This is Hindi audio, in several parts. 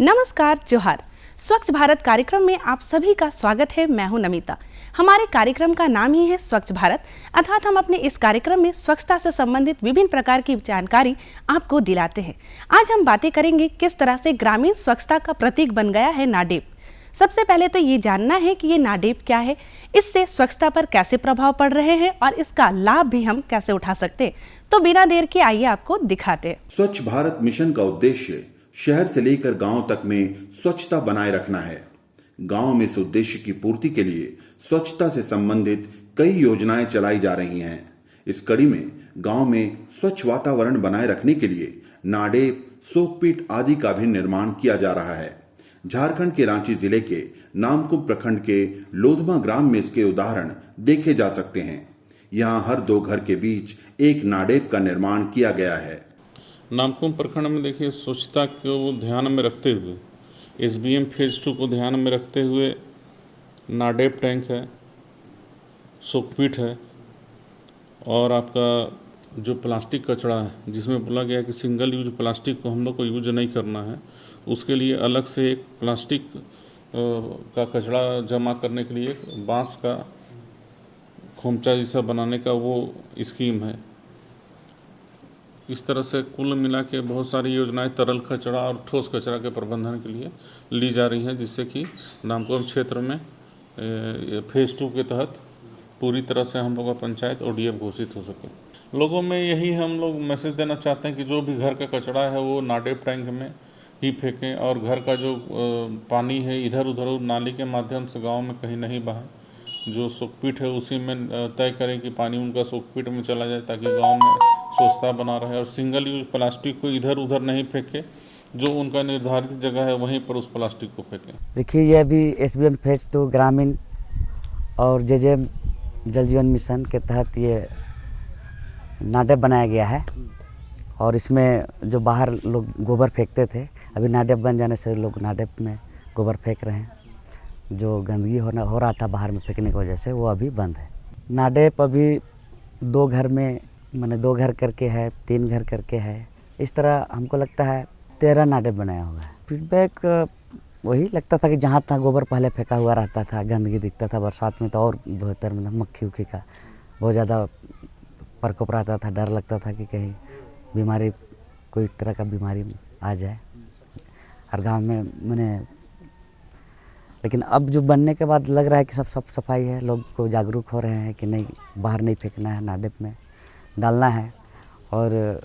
नमस्कार, जोहार। स्वच्छ भारत कार्यक्रम में आप सभी का स्वागत है। मैं हूं नमिता। हमारे कार्यक्रम का नाम ही है स्वच्छ भारत, अर्थात हम अपने इस कार्यक्रम में स्वच्छता से संबंधित विभिन्न प्रकार की जानकारी आपको दिलाते हैं। आज हम बातें करेंगे किस तरह से ग्रामीण स्वच्छता का प्रतीक बन गया है नाडेप। सबसे पहले तो ये जानना है कि ये नाडेप क्या है, इससे स्वच्छता पर कैसे प्रभाव पड़ रहे हैं और इसका लाभ भी हम कैसे उठा सकते हैं। तो बिना देर के आइए आपको दिखाते हैं। स्वच्छ भारत मिशन का उद्देश्य शहर से लेकर गांव तक में स्वच्छता बनाए रखना है। गांव में इस उद्देश्य की पूर्ति के लिए स्वच्छता से संबंधित कई योजनाएं चलाई जा रही हैं। इस कड़ी में गांव में स्वच्छ वातावरण बनाए रखने के लिए नाडेप, सोकपीट आदि का भी निर्माण किया जा रहा है। झारखंड के रांची जिले के नामकुम प्रखंड के लोधमा ग्राम में इसके उदाहरण देखे जा सकते हैं। यहाँ हर 2 घर के बीच एक नाडेप का निर्माण किया गया है। नामकुम प्रखंड में देखिए, स्वच्छता को ध्यान में रखते हुए SBM फेज 2 को ध्यान में रखते हुए नाडेप टैंक है, सोकपीट है और आपका जो प्लास्टिक कचरा है जिसमें बोला गया कि सिंगल यूज प्लास्टिक को हम लोग को यूज नहीं करना है, उसके लिए अलग से एक प्लास्टिक का कचरा जमा करने के लिए बांस का खोमचा जैसा बनाने का वो स्कीम है। इस तरह से कुल मिला के बहुत सारी योजनाएं तरल कचरा और ठोस कचरा के प्रबंधन के लिए ली जा रही हैं, जिससे कि नामकुम क्षेत्र में फेज 2 के तहत पूरी तरह से हम लोग का पंचायत ODF घोषित हो सके। लोगों में यही हम लोग मैसेज देना चाहते हैं कि जो भी घर का कचरा है वो नाडेप टैंक में ही फेंकें और घर का जो पानी है इधर उधर नाली के माध्यम से गाँव में कहीं नहीं बहाएं। जो सोकपीट है उसी में तय करें कि पानी उनका सोकपीट में चला जाए, ताकि गांव में स्वच्छता बना रहे और सिंगल यूज प्लास्टिक को इधर उधर नहीं फेंके, जो उनका निर्धारित जगह है वहीं पर उस प्लास्टिक को फेंकें। देखिए, ये अभी SBM फेज 2 ग्रामीण और JJM जल जीवन मिशन के तहत ये नाडेप बनाया गया है और इसमें जो बाहर लोग गोबर फेंकते थे, अभी नाडेप बन जाने से लोग नाडेप में गोबर फेंक रहे हैं। जो गंदगी हो रहा था बाहर में फेंकने की वजह से, वो अभी बंद है। नाडेप अभी 2 घर में, मैंने 2 घर करके है, 3 घर करके है, इस तरह हमको लगता है 13 नाडेप बनाया हुआ है। फीडबैक वही लगता था कि जहाँ था गोबर पहले फेंका हुआ रहता था, गंदगी दिखता था। बरसात में तो और बेहतर, मतलब मक्खी उक्खी का बहुत ज़्यादा प्रकोप रहता था। डर लगता था कि कहीं बीमारी, कोई तरह का बीमारी आ जाए हर गाँव में। मैंने लेकिन अब जो बनने के बाद लग रहा है कि सब सफाई है, लोग को जागरूक हो रहे हैं कि नहीं, बाहर नहीं फेंकना है, नाडेप में डालना है। और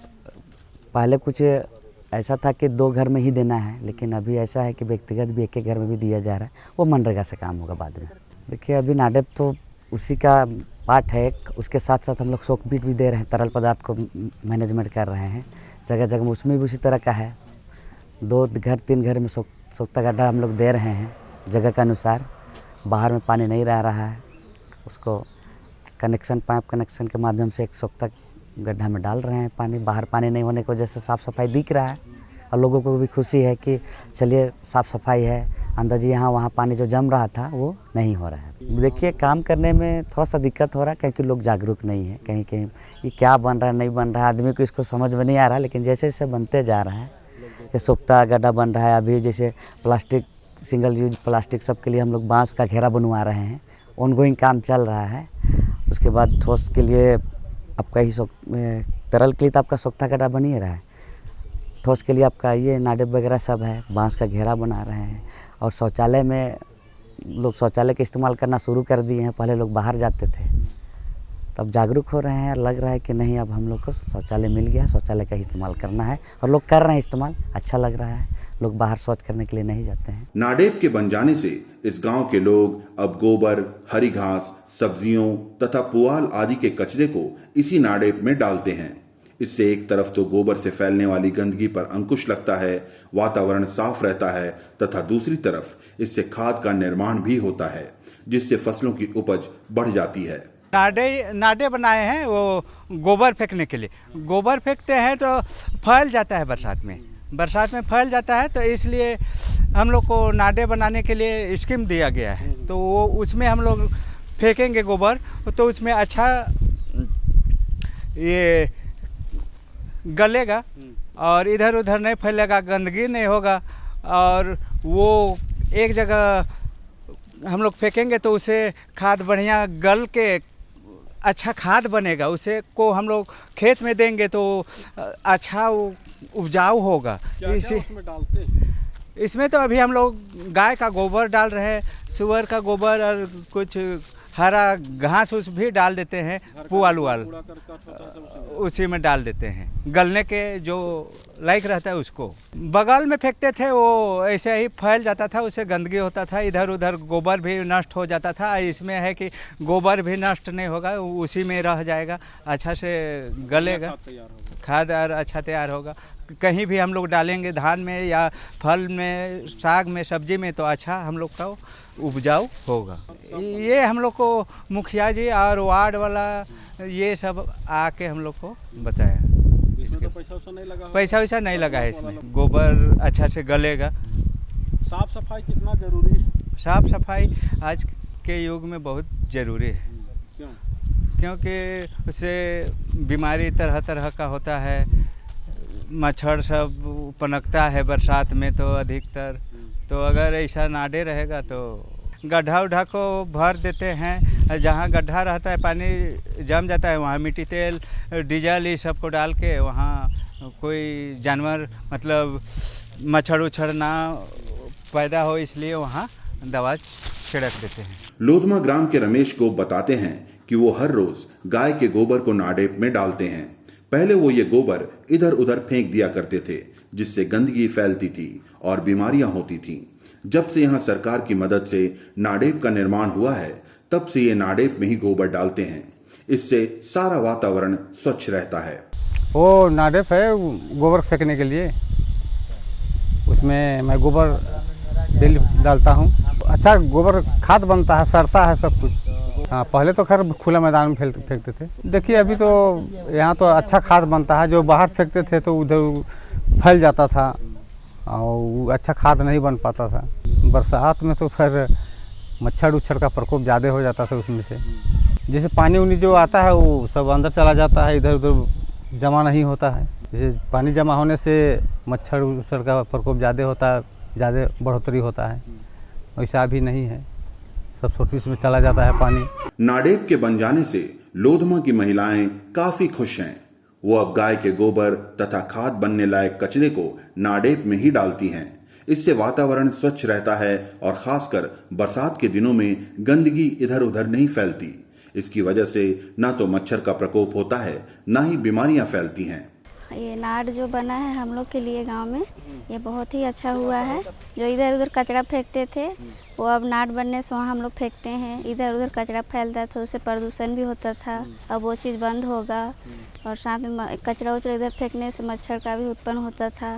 पहले कुछ ऐसा था कि 2 घर में ही देना है, लेकिन अभी ऐसा है कि व्यक्तिगत भी एक घर में भी दिया जा रहा है। वो मनरेगा से काम होगा बाद में। देखिए, अभी नाडेप तो उसी का पार्ट है, उसके साथ साथ हम लोग सोकपीट भी दे रहे हैं, तरल पदार्थ को मैनेजमेंट कर रहे हैं जगह जगह में। उसमें भी उसी तरह का है। 2 घर 3 घर में सोख्ता गड्ढा हम लोग दे रहे हैं जगह के अनुसार। बाहर में पानी नहीं रह रहा है, उसको कनेक्शन, पाइप कनेक्शन के माध्यम से एक सोख्ता गड्ढा में डाल रहे हैं पानी। बाहर पानी नहीं होने की वजह से साफ़ सफाई दिख रहा है और लोगों को भी खुशी है कि चलिए साफ़ सफाई है। अंदाजी यहाँ वहाँ पानी जो जम रहा था वो नहीं हो रहा है। देखिए, काम करने में थोड़ा सा दिक्कत हो रहा है क्योंकि लोग जागरूक नहीं है। कहीं कहीं ये क्या बन रहा है, नहीं बन रहा है, आदमी को इसको समझ में नहीं आ रहा। लेकिन जैसे जैसे बनते जा रहा है, ये सोख्ता गड्ढा बन रहा है। अभी जैसे प्लास्टिक, सिंगल यूज प्लास्टिक सबके लिए हम लोग बांस का घेरा बनवा रहे हैं, ऑनगोइंग काम चल रहा है। उसके बाद ठोस के लिए आपका ही तरल के लिए तो आपका सोख्ता गड्ढा बन ही रहा है। ठोस के लिए आपका ये नाडेप वगैरह सब है, बांस का घेरा बना रहे हैं। और शौचालय में लोग शौचालय का इस्तेमाल करना शुरू कर दिए हैं। पहले लोग बाहर जाते थे, तब जागरूक हो रहे हैं। लग रहा है कि नहीं, अब हम लोग को शौचालय मिल गया, शौचालय का इस्तेमाल करना है और लोग कर रहे हैं इस्तेमाल। अच्छा लग रहा है, लोग बाहर शौच करने के लिए नहीं जाते हैं। नाडेप के बन जाने से इस गांव के लोग अब गोबर, हरी घास, सब्जियों तथा पुआल आदि के कचरे को इसी नाडेप में डालते हैं। इससे एक तरफ तो गोबर से फैलने वाली गंदगी पर अंकुश लगता है, वातावरण साफ रहता है, तथा दूसरी तरफ इससे खाद का निर्माण भी होता है, जिससे फसलों की उपज बढ़ जाती है। नाडे बनाए हैं वो गोबर फेंकने के लिए। गोबर फेंकते हैं तो फैल जाता है, बरसात में फैल जाता है, तो इसलिए हम लोग को नाडे बनाने के लिए स्कीम दिया गया है। तो वो उसमें हम लोग फेंकेंगे गोबर, तो उसमें अच्छा ये गलेगा और इधर उधर नहीं फैलेगा, गंदगी नहीं होगा और वो एक जगह हम लोग फेंकेंगे तो उसे खाद बढ़िया गल के अच्छा खाद बनेगा, उसे को हम लोग खेत में देंगे तो अच्छा उपजाऊ होगा। इसी उसमें डालते हैं? इसमें तो अभी हम लोग गाय का गोबर डाल रहे हैं, सुअर का गोबर और कुछ हरा घास उस भी डाल देते हैं, पुआल उवाल उसी में डाल देते हैं, गलने के जो लायक रहता है उसको। बगल में फेंकते थे वो ऐसे ही फैल जाता था, उससे गंदगी होता था, इधर उधर गोबर भी नष्ट हो जाता था। इसमें है कि गोबर भी नष्ट नहीं होगा, उसी में रह जाएगा, अच्छा से गलेगा, खाद और अच्छा तैयार होगा। कहीं भी हम लोग डालेंगे धान में या फल में, साग में, सब्जी में, तो अच्छा हम लोग का उपजाऊ होगा। ये हम लोग को मुखिया जी और वार्ड वाला ये सब आके हम लोग को बताया। इसमें तो पैसा नहीं लगा? पैसा वैसा नहीं लगा है इसमें, गोबर अच्छा से गलेगा। साफ सफाई कितना जरूरी है? साफ सफाई आज के युग में बहुत ज़रूरी है। क्यों? क्योंकि उससे बीमारी तरह तरह का होता है, मच्छर सब पनपता है बरसात में तो अधिकतर। तो अगर ऐसा नाडे रहेगा तो गड्ढा उड्ढा को भर देते हैं, जहाँ गड्ढा रहता है पानी जम जाता है, वहाँ मिट्टी तेल डीजल ये सब को डाल के वहाँ कोई जानवर मतलब मच्छर उच्छर ना पैदा हो, इसलिए वहाँ दवा छिड़क देते हैं। लोधमा ग्राम के रमेश गोप बताते हैं कि वो हर रोज गाय के गोबर को नाडेप में डालते हैं। पहले वो ये गोबर इधर उधर फेंक दिया करते थे, जिससे गंदगी फैलती थी और बीमारियां होती थीं। जब से यहाँ सरकार की मदद से नाडेप का निर्माण हुआ है, तब से ये नाडेप में ही गोबर डालते हैं। इससे सारा वातावरण स्वच्छ रहता है। वो नाडेप है गोबर फेंकने के लिए, उसमें मैं गोबर डेली डालता हूँ। अच्छा गोबर खाद बनता है, सड़ता है सब कुछ। हाँ, पहले तो खैर खुला मैदान में फेंकते थे। देखिए अभी तो यहाँ तो अच्छा खाद बनता है, जो बाहर फेंकते थे तो उधर फैल जाता था और अच्छा खाद नहीं बन पाता था। बरसात में तो फिर मच्छर उच्छर का प्रकोप ज़्यादा हो जाता था उसमें से। जैसे पानी उनी जो आता है वो सब अंदर चला जाता है, इधर उधर जमा नहीं होता है। जैसे पानी जमा होने से मच्छर उच्छर का प्रकोप ज़्यादा होता है, ज़्यादा बढ़ोतरी होता है। वैसा अभी नहीं है, सब सोटिस में चला जाता है पानी। नाडेप के बन जाने से लोधमा की महिलाएं काफी खुश हैं। वो अब गाय के गोबर तथा खाद बनने लायक कचरे को नाडेप में ही डालती हैं। इससे वातावरण स्वच्छ रहता है और खासकर बरसात के दिनों में गंदगी इधर उधर नहीं फैलती। इसकी वजह से ना तो मच्छर का प्रकोप होता है, ना ही बीमारियां फैलती हैं। ये नाड जो बना है हम लोग के लिए गांव में, ये बहुत ही अच्छा हुआ है। जो इधर उधर कचरा फेंकते थे वो अब नाड बनने से वहाँ हम लोग फेंकते हैं। इधर उधर कचरा फैलता था, उससे प्रदूषण भी होता था, अब वो चीज़ बंद होगा। और साथ में कचरा उचरा इधर फेंकने से मच्छर का भी उत्पन्न होता था,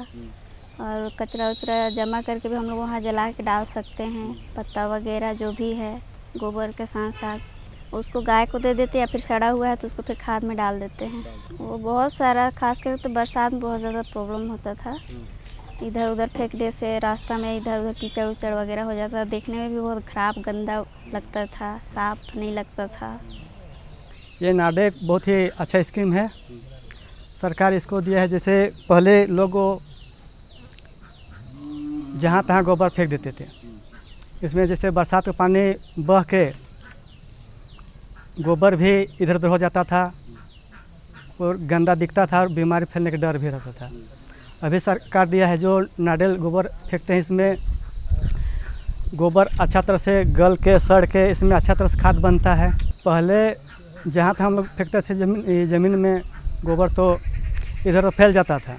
और कचरा उचरा जमा करके भी हम लोग वहाँ जला के डाल सकते हैं। पत्ता वगैरह जो भी है गोबर के साथ साथ उसको गाय को दे देते, या फिर सड़ा हुआ है तो उसको फिर खाद में डाल देते हैं। वो बहुत सारा, खास करके तो बरसात में बहुत ज़्यादा प्रॉब्लम होता था। इधर उधर फेंकने से रास्ता में इधर उधर कीचड़ उचड़ वगैरह हो जाता था, देखने में भी बहुत ख़राब गंदा लगता था, साफ नहीं लगता था। ये नाडेप बहुत ही अच्छा स्कीम है, सरकार इसको दिया है। जैसे पहले लोग जहाँ तहाँ गोबर फेंक देते थे, इसमें जैसे बरसात का पानी बह के गोबर भी इधर उधर हो जाता था और गंदा दिखता था और बीमारी फैलने का डर भी रहता था। अभी सरकार दिया है जो नारियल गोबर फेंकते हैं, इसमें गोबर अच्छा तरह से गल के सड़ के इसमें अच्छा तरह से खाद बनता है। पहले जहाँ था हम लोग फेंकते थे ज़मीन में गोबर, तो इधर फैल जाता था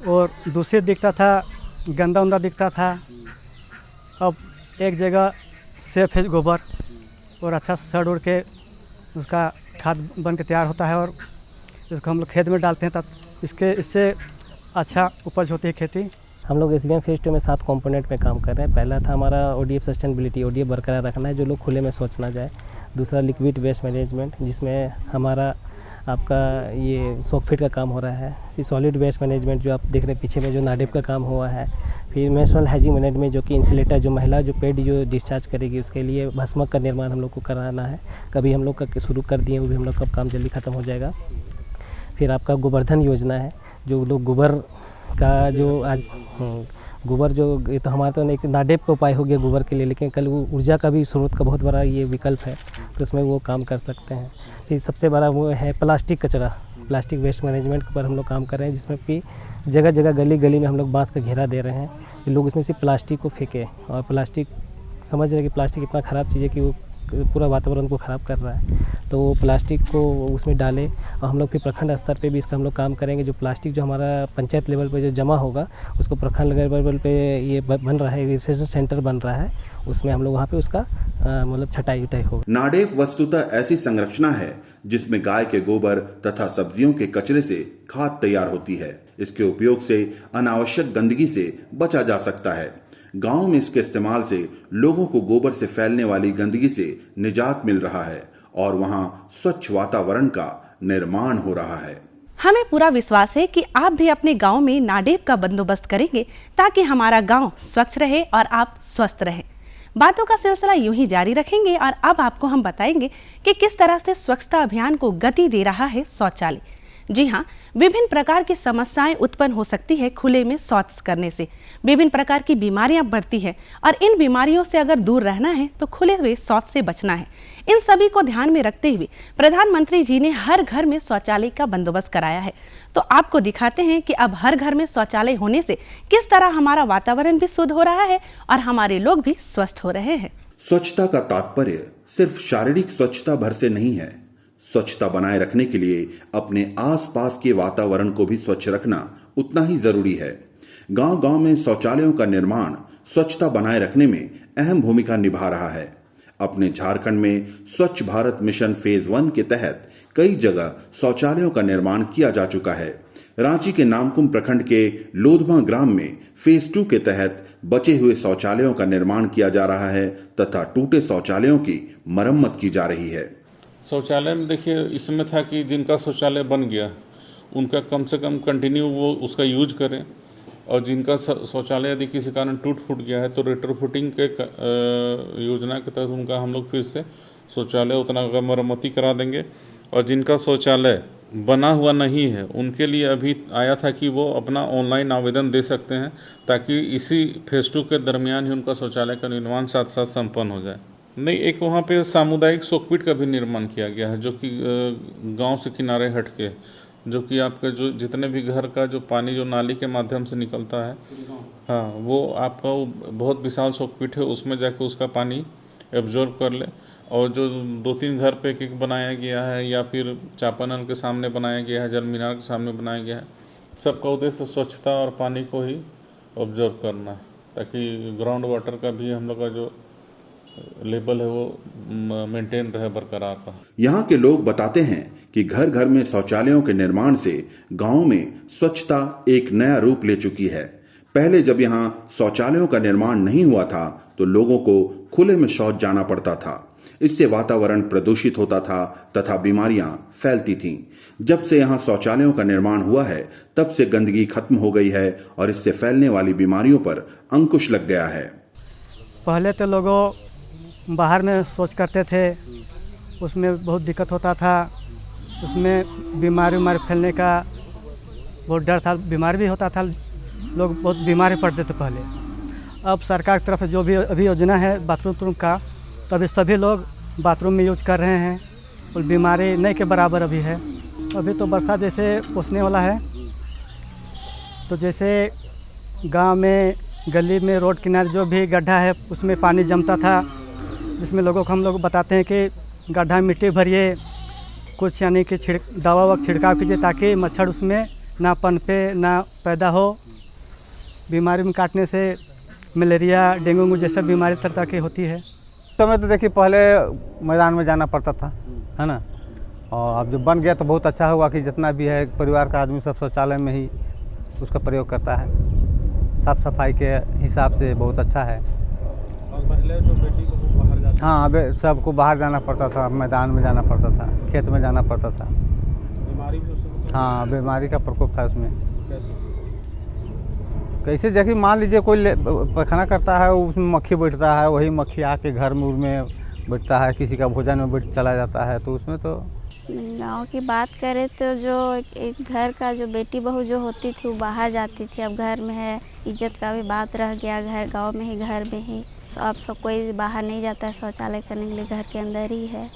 और दूषित दिखता था, गंदा उंदा दिखता था। अब एक जगह सेफ है गोबर और अच्छा सड़ उड़ के उसका खाद बन के तैयार होता है और इसको हम लोग खेत में डालते हैं, तब इससे अच्छा उपज होती है खेती। हम लोग SBM फेज 2 में 7 कंपोनेंट में काम कर रहे हैं। पहला था हमारा ODF सस्टेनेबिलिटी, ODF बरकरार रखना है, जो लोग खुले में सोच ना जाए। दूसरा लिक्विड वेस्ट मैनेजमेंट, जिसमें हमारा आपका ये सॉकफिट का काम हो रहा है। फिर सॉलिड वेस्ट मैनेजमेंट जो आप देख रहे हैं पीछे में, जो नाडेप का काम हुआ है। फिर मेंस्ट्रुअल हाइजीन मैनेजमेंट, जो कि इंसुलेटर, जो महिला जो पेड जो डिस्चार्ज करेगी उसके लिए भस्मक का निर्माण हम लोग को कराना है। कभी हम लोग का शुरू कर दिए, वो भी हम लोग का काम जल्दी ख़त्म हो जाएगा। फिर आपका गोवर्धन योजना है, जो लोग गोबर का जो आज गोबर जो ये तो हमारा तो एक नाडेप का उपाय हो गया गोबर के लिए, लेकिन कल वो ऊर्जा का भी स्रोत का बहुत बड़ा ये विकल्प है, तो उसमें वो काम कर सकते हैं। फिर सबसे बड़ा वो है प्लास्टिक कचरा, प्लास्टिक वेस्ट मैनेजमेंट पर हम लोग काम कर रहे हैं, जिसमें कि जगह जगह गली गली में हम लोग बांस का घेरा दे रहे हैं कि लोग इसमें से प्लास्टिक को फेंके। और प्लास्टिक समझ रहे हैं कि प्लास्टिक इतना ख़राब चीज़ है कि वो पूरा वातावरण को ख़राब कर रहा है, तो वो प्लास्टिक को उसमें डाले। और हम लोग फिर प्रखंड स्तर पे भी इसका हम लोग काम करेंगे। जो प्लास्टिक जो हमारा पंचायत लेवल पे जो जमा होगा उसको प्रखंड लेवल पे ये बन रहा है, रिसर्च सेंटर बन रहा है, उसमें हम लोग वहाँ पे उसका मतलब छटाई उटाई होगा। नाडेप वस्तुतः ऐसी संरचना है जिसमें गाय के गोबर तथा सब्जियों के कचरे से खाद तैयार होती है। इसके उपयोग से अनावश्यक गंदगी से बचा जा सकता है। गांव में इसके इस्तेमाल से लोगों को गोबर से फैलने वाली गंदगी से निजात मिल रहा है और वहां स्वच्छ वातावरण का निर्माण हो रहा है। हमें पूरा विश्वास है कि आप भी अपने गांव में नाडेप का बंदोबस्त करेंगे ताकि हमारा गांव स्वच्छ रहे और आप स्वस्थ रहें। बातों का सिलसिला यूं ही जारी रखेंगे और अब आपको हम बताएंगे कि किस तरह से स्वच्छता अभियान को गति दे रहा है शौचालय। जी हाँ, विभिन्न प्रकार की समस्याएं उत्पन्न हो सकती है खुले में शौच करने से। विभिन्न प्रकार की बीमारियां बढ़ती है और इन बीमारियों से अगर दूर रहना है तो खुले में शौच से बचना है। इन सभी को ध्यान में रखते हुए प्रधानमंत्री जी ने हर घर में शौचालय का बंदोबस्त कराया है। तो आपको दिखाते हैं कि अब हर घर में शौचालय होने से किस तरह हमारा वातावरण भी शुद्ध हो रहा है और हमारे लोग भी स्वस्थ हो रहे हैं। स्वच्छता का तात्पर्य सिर्फ शारीरिक स्वच्छता भर से नहीं है। स्वच्छता बनाए रखने के लिए अपने आसपास के वातावरण को भी स्वच्छ रखना उतना ही जरूरी है। गांव-गांव में शौचालयों का निर्माण स्वच्छता बनाए रखने में अहम भूमिका निभा रहा है। अपने झारखंड में स्वच्छ भारत मिशन फेज 1 के तहत कई जगह शौचालयों का निर्माण किया जा चुका है। रांची के नामकुम प्रखंड के लोधमा ग्राम में फेज 2 के तहत बचे हुए शौचालयों का निर्माण किया जा रहा है तथा टूटे शौचालयों की मरम्मत की जा रही है। शौचालय में देखिए इसमें था कि जिनका शौचालय बन गया उनका कम से कम कंटिन्यू वो उसका यूज करें, और जिनका शौचालय यदि किसी कारण टूट फूट गया है तो रेट्रोफिटिंग के योजना के तहत उनका हम लोग फिर से शौचालय उतना का मरम्मती करा देंगे। और जिनका शौचालय बना हुआ नहीं है उनके लिए अभी आया था कि वो अपना ऑनलाइन आवेदन दे सकते हैं ताकि इसी फेज 2 के दरमियान ही उनका शौचालय का निर्माण साथ साथ संपन्न हो जाए। नहीं, एक वहाँ पे सामुदायिक शोकपीट का भी निर्माण किया गया है जो कि गांव से किनारे हट के, जो कि आपके जो जितने भी घर का जो पानी जो नाली के माध्यम से निकलता है, हाँ, वो आपका बहुत विशाल शोकपीट है, उसमें जाके उसका पानी एब्जॉर्ब कर ले। और जो 2-3 घर पे एक बनाया गया है या फिर चापानल के सामने बनाया गया है, जल मीनार के सामने बनाया गया है, सबका उद्देश्य स्वच्छता और पानी को ही ऑब्जर्व करना है ताकि ग्राउंड वाटर का भी हम लोग का जो लेवल है वो मेंटेन रहे, बरकरार रहे। यहाँ के लोग बताते हैं कि घर घर में शौचालयों के निर्माण से गांव में स्वच्छता एक नया रूप ले चुकी है। पहले जब यहाँ शौचालयों का निर्माण नहीं हुआ था तो लोगों को खुले में शौच जाना पड़ता था। इससे वातावरण प्रदूषित होता था तथा बीमारियां फैलती थीं। जब से यहाँ शौचालयों का निर्माण हुआ है तब से गंदगी खत्म हो गई है और इससे फैलने वाली बीमारियों पर अंकुश लग गया है। पहले तो लोगों बाहर में शौच करते थे, उसमें बहुत दिक्कत होता था, उसमें बीमारी फैलने का बहुत डर था, बीमार भी होता था, लोग बहुत बीमार पड़ते थे पहले। अब सरकार की तरफ से जो भी अभी योजना है बाथरूम का, तो अभी सभी लोग बाथरूम में यूज कर रहे हैं और बीमारी नहीं के बराबर अभी है। अभी तो बरसात जैसे पहुँचने वाला है, तो जैसे गांव में गली में रोड किनारे जो भी गड्ढा है उसमें पानी जमता था, जिसमें लोगों को हम लोग बताते हैं कि गड्ढा मिट्टी भरिए, कुछ यानी कि दवा छिड़काव कीजिए ताकि मच्छर उसमें ना पनपे ना पैदा हो। बीमारी में काटने से मलेरिया डेंगू जैसा बीमारी तरह की होती है। तो मैं तो देखिए पहले मैदान में जाना पड़ता था, है ना, और अब जब बन गया तो बहुत अच्छा हुआ कि जितना भी है परिवार का आदमी सब शौचालय में ही उसका प्रयोग करता है। साफ़ सफाई के हिसाब से बहुत अच्छा है। और पहले जो बेटी को बाहर जाती, हाँ, अब सबको बाहर जाना पड़ता था, मैदान में जाना पड़ता था, खेत में जाना पड़ता था। बीमारी भी उसमें, हाँ, बीमारी का प्रकोप था उसमें। कैसे देखिए मान लीजिए कोई पैखाना करता है, उसमें मक्खी बैठता है, वही मक्खी आके घर में बैठता है, किसी का भोजन में बैठ चला जाता है, तो उसमें तो गांव की बात करें तो जो एक घर का जो बेटी बहू जो होती थी वो बाहर जाती थी, अब घर में है, इज्जत का भी बात रह गया, घर गांव में ही घर में ही अब सब कोई बाहर नहीं जाता है शौचालय करने के लिए, घर के अंदर ही है।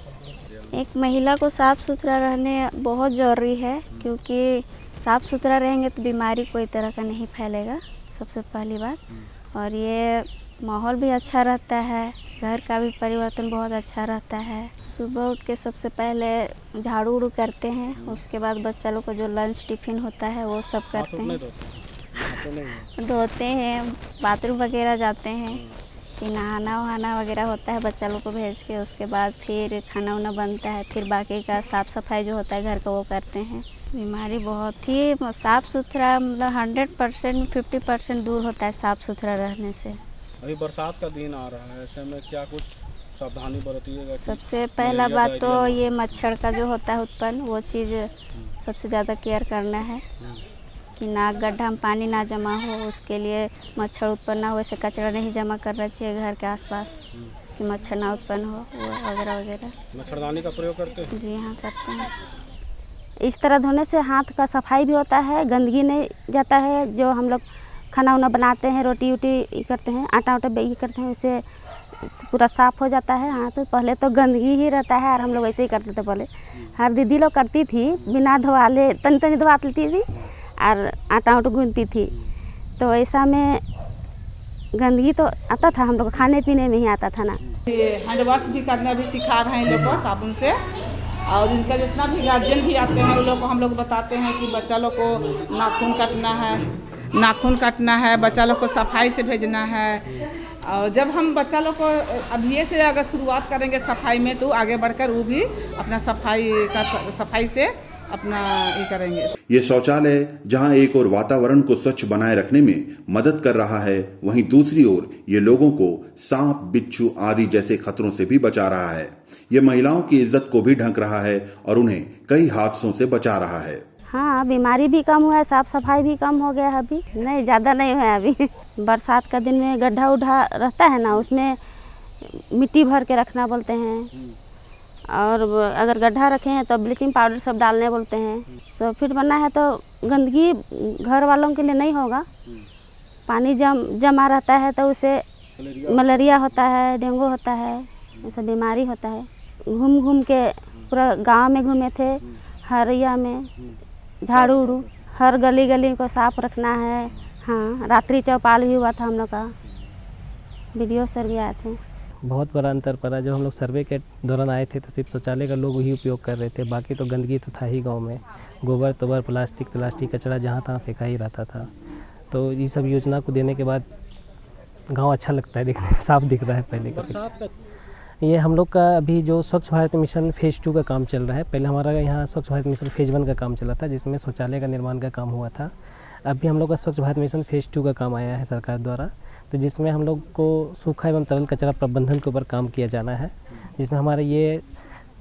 एक महिला को साफ़ सुथरा रहने बहुत ज़रूरी है, क्योंकि साफ़ सुथरा रहेंगे तो बीमारी कोई तरह का नहीं फैलेगा, सबसे पहली बात। और ये माहौल भी अच्छा रहता है, घर का भी परिवर्तन बहुत अच्छा रहता है। सुबह उठ के सबसे पहले झाड़ू उड़ू करते हैं, उसके बाद बच्चा लोग को जो लंच टिफ़िन होता है वो सब करते हैं, धोते हैं, बाथरूम वगैरह जाते हैं, फिर नहाना वहाना वगैरह होता है बच्चा लोग को भेज के, उसके बाद फिर खाना वाना बनता है, फिर बाकी का साफ़ सफाई जो होता है घर का वो करते हैं। बीमारी बहुत ही साफ़ सुथरा मतलब 100% 50% दूर होता है साफ़ सुथरा रहने से। अभी बरसात का दिन आ रहा है, ऐसे में क्या कुछ सावधानी बरतिएगा? सबसे पहला बात तो ये मच्छर का जो होता है उत्पन्न, वो चीज़ सबसे ज़्यादा केयर करना है कि नाक गड्ढा में पानी ना जमा हो, उसके लिए मच्छर उत्पन्न ना हो, वैसे कचरा नहीं जमा करना चाहिए घर के आसपास कि मच्छर ना उत्पन्न हो, वो वगैरह वगैरह। मच्छरदानी का प्रयोग करते हैं? जी हाँ, करते हैं। इस तरह धोने से हाथ का सफाई भी होता है, गंदगी नहीं जाता है। जो हम लोग खाना वाना बनाते हैं, रोटी वोटी करते हैं, आटा वाटा ये करते हैं, उससे पूरा साफ़ हो जाता है हाथ। पहले तो गंदगी ही रहता है और हम लोग ऐसे ही करते थे पहले। हर दीदी लोग करती थी बिना धोवाले, तनी तनी धोवा लेती थी और आटा वाटा गूंथती थी, तो ऐसा में गंदगी तो आता था, हम लोग खाने पीने में ही आता था ना। हैंड वॉश भी करना भी सिखा रहे हैं इन लोग को साबुन से, और इनका जितना भी गार्जियन भी आते हैं उन लोग को हम लोग बताते हैं कि बच्चा लोग को नाखून काटना है, बच्चा लोग को सफाई से भेजना है। और जब हम बच्चा लोग को अभी से अगर शुरुआत करेंगे सफाई में, तो आगे बढ़कर वो भी अपना सफाई से अपना ये करेंगे। ये शौचालय जहां एक ओर वातावरण को स्वच्छ बनाए रखने में मदद कर रहा है, वहीं दूसरी ओर ये लोगों को सांप, बिच्छू आदि जैसे खतरों से भी बचा रहा है। ये महिलाओं की इज्जत को भी ढंक रहा है और उन्हें कई हादसों से बचा रहा है। हाँ, बीमारी भी कम हुआ है, साफ सफाई भी कम हो गया है, अभी नहीं ज़्यादा नहीं हुआ है अभी। बरसात का दिन में गड्ढा उड्ढा रहता है ना, उसमें मिट्टी भर के रखना बोलते हैं, और अगर गड्ढा रखे हैं तो ब्लीचिंग पाउडर सब डालने बोलते हैं। 100 फीट बना है तो गंदगी घर वालों के लिए नहीं होगा, पानी जमा रहता है तो उसे मलेरिया होता है, डेंगू होता है, ऐसा बीमारी होता है। घूम घूम के पूरा गांव में घूमे थे, हर एरिया में झाड़ू उड़ू, हर गली गली को साफ रखना है। हाँ, रात्रि चौपाल भी हुआ था हम लोग का, वीडियो सर भी आए थे। बहुत बड़ा अंतर पड़ा। जब हम लोग सर्वे के दौरान आए थे तो सिर्फ शौचालय का लोग ही उपयोग कर रहे थे, बाकी तो गंदगी तो था ही गांव में। गोबर तोबर, प्लास्टिक कचरा जहाँ तहाँ फेंका ही रहता था। तो ये सब योजना को देने के बाद गांव अच्छा लगता है, देखने साफ दिख रहा है पहले का अपेक्षा। ये हम लोग का अभी जो स्वच्छ भारत मिशन फेज़ 2 का काम चल रहा है। पहले हमारा यहाँ स्वच्छ भारत मिशन फेज़ 1 का काम चला था, जिसमें शौचालय का निर्माण का काम हुआ था। अभी हम लोग का स्वच्छ भारत मिशन फेज़ 2 का काम आया है सरकार द्वारा, तो जिसमें हम लोग को सूखा एवं तरल कचरा प्रबंधन के ऊपर काम किया जाना है। जिसमें हमारा ये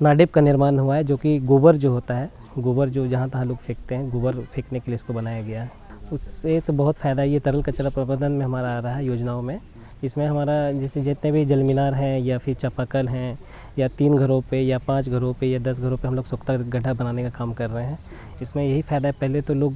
नाडेप का निर्माण हुआ है, जो कि गोबर जो होता है, गोबर जो जहाँ तहाँ लोग फेंकते हैं, गोबर फेंकने के लिए इसको बनाया गया है। उससे तो बहुत फ़ायदा ये तरल कचरा प्रबंधन में हमारा आ रहा है योजनाओं में। इसमें हमारा जैसे जितने भी जल मीनार हैं या फिर चापाकल हैं, या 3 घरों पे या 5 घरों पे या 10 घरों पे हम लोग सोख्ता गड्ढा बनाने का काम कर रहे हैं। इसमें यही फ़ायदा है, पहले तो लोग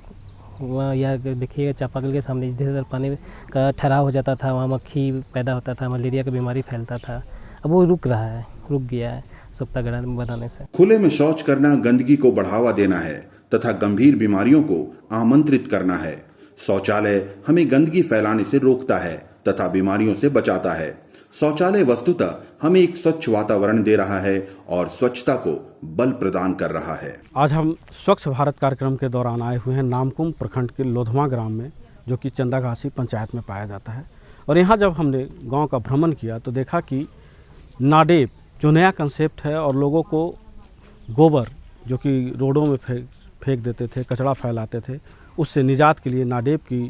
वहाँ या देखिए चापाकल के सामने जिधर पानी का ठहराव हो जाता था, वहाँ मक्खी पैदा होता था, मलेरिया का बीमारी फैलता था। अब वो रुक गया है सोख्ता गड्ढा बनाने से। खुले में शौच करना गंदगी को बढ़ावा देना है तथा गंभीर बीमारियों को आमंत्रित करना है। शौचालय हमें गंदगी फैलाने से रोकता है तथा बीमारियों से बचाता है। शौचालय वस्तुतः हमें एक स्वच्छ वातावरण दे रहा है और स्वच्छता को बल प्रदान कर रहा है। आज हम स्वच्छ भारत कार्यक्रम के दौरान आए हुए हैं नामकुम प्रखंड के लोधवा ग्राम में, जो कि चंदाघासी पंचायत में पाया जाता है। और यहाँ जब हमने गांव का भ्रमण किया तो देखा कि नाडेप जो नया कंसेप्ट है, और लोगों को गोबर जो कि रोडों में फेंक देते थे, कचरा फैलाते थे, उससे निजात के लिए नाडेप की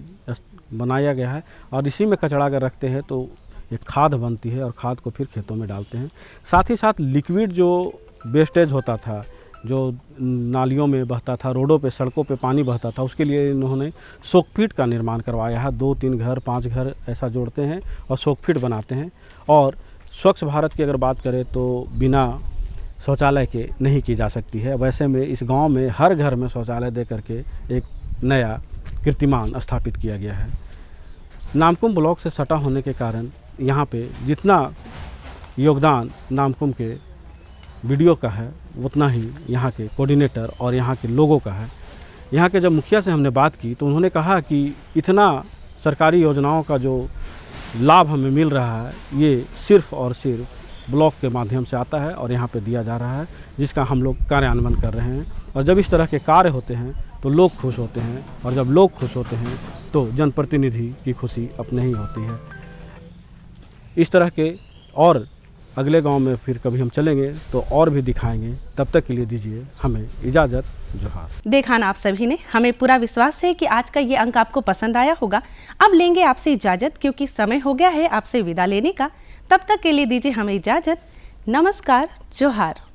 बनाया गया है। और इसी में कचरा अगर रखते हैं तो एक खाद बनती है और खाद को फिर खेतों में डालते हैं। साथ ही साथ लिक्विड जो वेस्टेज होता था, जो नालियों में बहता था, रोडों पे सड़कों पे पानी बहता था, उसके लिए इन्होंने सोकफीट का निर्माण करवाया है। 2-3 घर 5 घर ऐसा जोड़ते हैं और सोकफीट बनाते हैं। और स्वच्छ भारत की अगर बात करें तो बिना शौचालय के नहीं की जा सकती है। वैसे में इस गांव में हर घर में शौचालय दे करके एक नया कीर्तिमान स्थापित किया गया है। नामकुम ब्लॉक से सटा होने के कारण यहाँ पे जितना योगदान नामकुम के वीडियो का है उतना ही यहाँ के कोऑर्डिनेटर और यहाँ के लोगों का है। यहाँ के जब मुखिया से हमने बात की तो उन्होंने कहा कि इतना सरकारी योजनाओं का जो लाभ हमें मिल रहा है ये सिर्फ़ और सिर्फ ब्लॉक के माध्यम से आता है और यहाँ पे दिया जा रहा है, जिसका हम लोग कार्यान्वयन कर रहे हैं। और जब इस तरह के कार्य होते हैं तो लोग खुश होते हैं, और जब लोग खुश होते हैं तो जनप्रतिनिधि की खुशी अपने ही होती है। इस तरह के और अगले गांव में फिर कभी हम चलेंगे तो और भी दिखाएंगे। तब तक के लिए दीजिए हमें इजाज़त। जोहार। देखा ना आप सभी ने, हमें पूरा विश्वास है कि आज का ये अंक आपको पसंद आया होगा। अब लेंगे आपसे इजाज़त क्योंकि समय हो गया है आपसे विदा लेने का। तब तक के लिए दीजिए हमें इजाज़त। नमस्कार, जोहार।